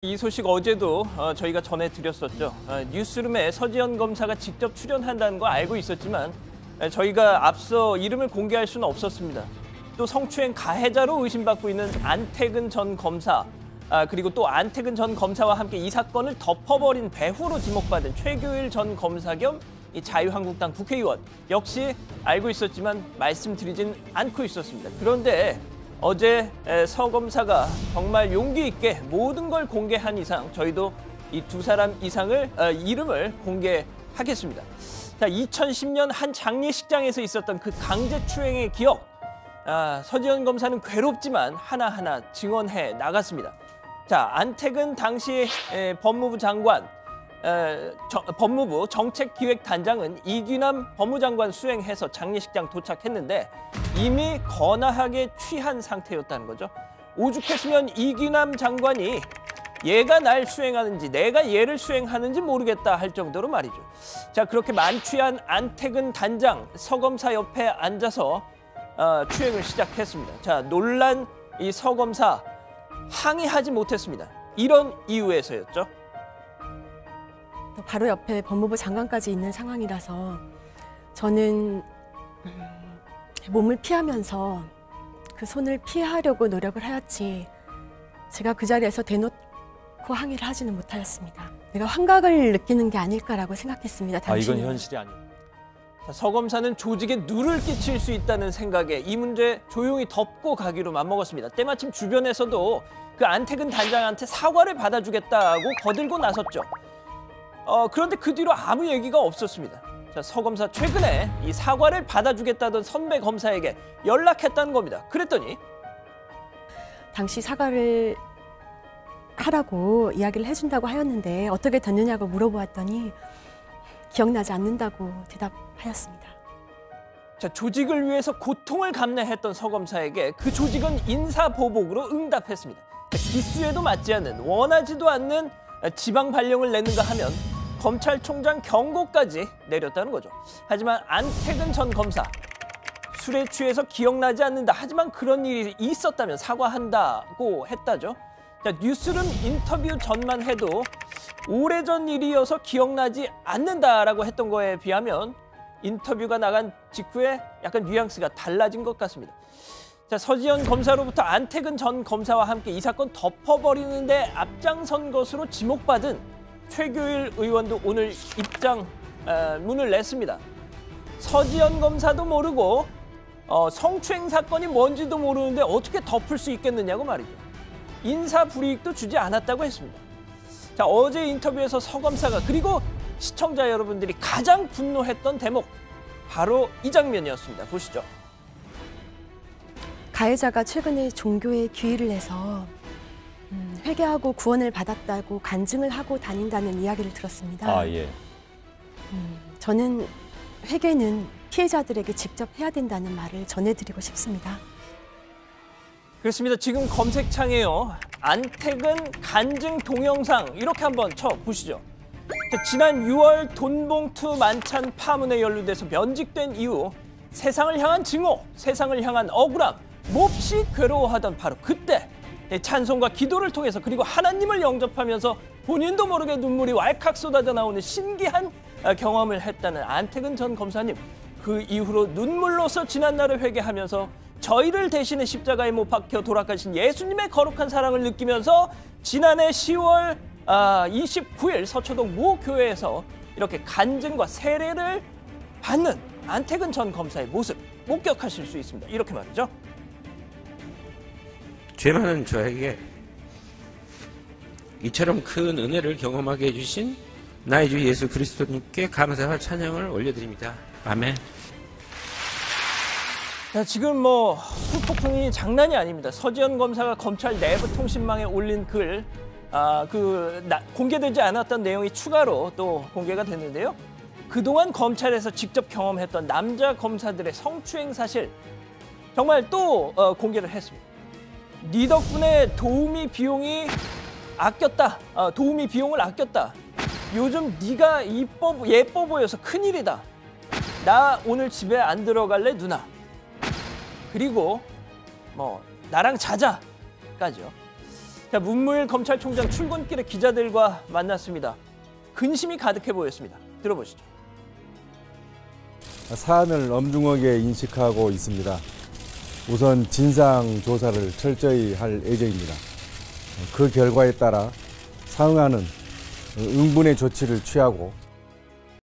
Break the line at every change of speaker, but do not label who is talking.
이 소식 어제도 저희가 전해드렸었죠. 뉴스룸에 서지현 검사가 직접 출연한다는 거 알고 있었지만 저희가 앞서 이름을 공개할 수는 없었습니다. 또 성추행 가해자로 의심받고 있는 안태근 전 검사, 그리고 또 안태근 전 검사와 함께 이 사건을 덮어버린 배후로 지목받은 최규일 전 검사 겸 이 자유한국당 국회의원 역시 알고 있었지만 말씀드리진 않고 있었습니다. 그런데 어제 서 검사가 정말 용기 있게 모든 걸 공개한 이상 저희도 이 두 사람 이상을 이름을 공개하겠습니다. 자, 2010년 한 장례식장에서 있었던 그 강제추행의 기억, 서지현 검사는 괴롭지만 하나하나 증언해 나갔습니다. 자, 안태근 당시 법무부 장관, 법무부 정책기획단장은 이규남 법무장관 수행해서 장례식장 도착했는데 이미 거나하게 취한 상태였다는 거죠. 오죽했으면 이규남 장관이 얘가 날 수행하는지 내가 얘를 수행하는지 모르겠다 할 정도로 말이죠. 자, 그렇게 만취한 안태근 단장 서검사 옆에 앉아서 추행을 시작했습니다. 자, 놀란 이 서검사 항의하지 못했습니다. 이런 이유에서였죠.
바로 옆에 법무부 장관까지 있는 상황이라서 저는 몸을 피하면서 그 손을 피하려고 노력을 하였지 제가 그 자리에서 대놓고 항의를 하지는 못하였습니다. 내가 환각을 느끼는 게 아닐까라고 생각했습니다. 당신은.
이건 현실이 아니에요.
서 검사는 조직에 누를 끼칠 수 있다는 생각에 이 문제 조용히 덮고 가기로 맘먹었습니다. 때마침 주변에서도 그 안태근 단장한테 사과를 받아주겠다고 거들고 나섰죠. 그런데 그 뒤로 아무 얘기가 없었습니다. 자, 서 검사 최근에 이 사과를 받아주겠다던 선배 검사에게 연락했다는 겁니다. 그랬더니
당시 사과를 하라고 이야기를 해준다고 하였는데 어떻게 됐느냐고 물어보았더니 기억나지 않는다고 대답하였습니다.
자, 조직을 위해서 고통을 감내했던 서 검사에게 그 조직은 인사보복으로 응답했습니다. 자, 기수에도 맞지 않는 원하지도 않는 지방 발령을 내는가 하면 검찰총장 경고까지 내렸다는 거죠. 하지만 안태근 전 검사 술에 취해서 기억나지 않는다. 하지만 그런 일이 있었다면 사과한다고 했다죠. 자, 뉴스룸 인터뷰 전만 해도 오래전 일이어서 기억나지 않는다라고 했던 거에 비하면 인터뷰가 나간 직후에 약간 뉘앙스가 달라진 것 같습니다. 자, 서지현 검사로부터 안태근 전 검사와 함께 이 사건 덮어버리는데 앞장선 것으로 지목받은 최규일 의원도 오늘 입장문을 냈습니다. 서지현 검사도 모르고 성추행 사건이 뭔지도 모르는데 어떻게 덮을 수 있겠느냐고 말이죠. 인사불이익도 주지 않았다고 했습니다. 자, 어제 인터뷰에서 서 검사가 그리고 시청자 여러분들이 가장 분노했던 대목 바로 이 장면이었습니다. 보시죠.
가해자가 최근에 종교에 귀의를 해서 회개하고 구원을 받았다고 간증을 하고 다닌다는 이야기를 들었습니다.
예.
저는 회개는 피해자들에게 직접 해야 된다는 말을 전해드리고 싶습니다.
그렇습니다. 지금 검색창에요. 안태근 간증 동영상 이렇게 한번 쳐보시죠. 지난 6월 돈봉투 만찬 파문에 연루돼서 면직된 이후 세상을 향한 증오, 세상을 향한 억울함, 몹시 괴로워하던 바로 그때 찬송과 기도를 통해서 그리고 하나님을 영접하면서 본인도 모르게 눈물이 왈칵 쏟아져 나오는 신기한 경험을 했다는 안태근 전 검사님. 그 이후로 눈물로서 지난날을 회개하면서 저희를 대신해 십자가에 못 박혀 돌아가신 예수님의 거룩한 사랑을 느끼면서 지난해 10월 29일 서초동 모 교회에서 이렇게 간증과 세례를 받는 안태근 전 검사의 모습 목격하실 수 있습니다. 이렇게 말이죠.
죄 많은 저에게 이처럼 큰 은혜를 경험하게 해주신 나의 주 예수 그리스도님께 감사와 찬양을 올려드립니다. 아멘.
자, 지금 후폭풍이 장난이 아닙니다. 서지현 검사가 검찰 내부 통신망에 올린 글, 공개되지 않았던 내용이 추가로 또 공개가 됐는데요. 그동안 검찰에서 직접 경험했던 남자 검사들의 성추행 사실 정말 또 공개를 했습니다. 네 덕분에 도우미 비용을 아꼈다. 요즘 네가 예뻐 보여서 큰일이다. 나 오늘 집에 안 들어갈래 누나. 그리고 나랑 자자까지요. 자, 문무일 검찰총장 출근길에 기자들과 만났습니다. 근심이 가득해 보였습니다. 들어보시죠.
사안을 엄중하게 인식하고 있습니다. 우선 진상 조사를 철저히 할 예정입니다. 그 결과에 따라 상응하는 응분의 조치를 취하고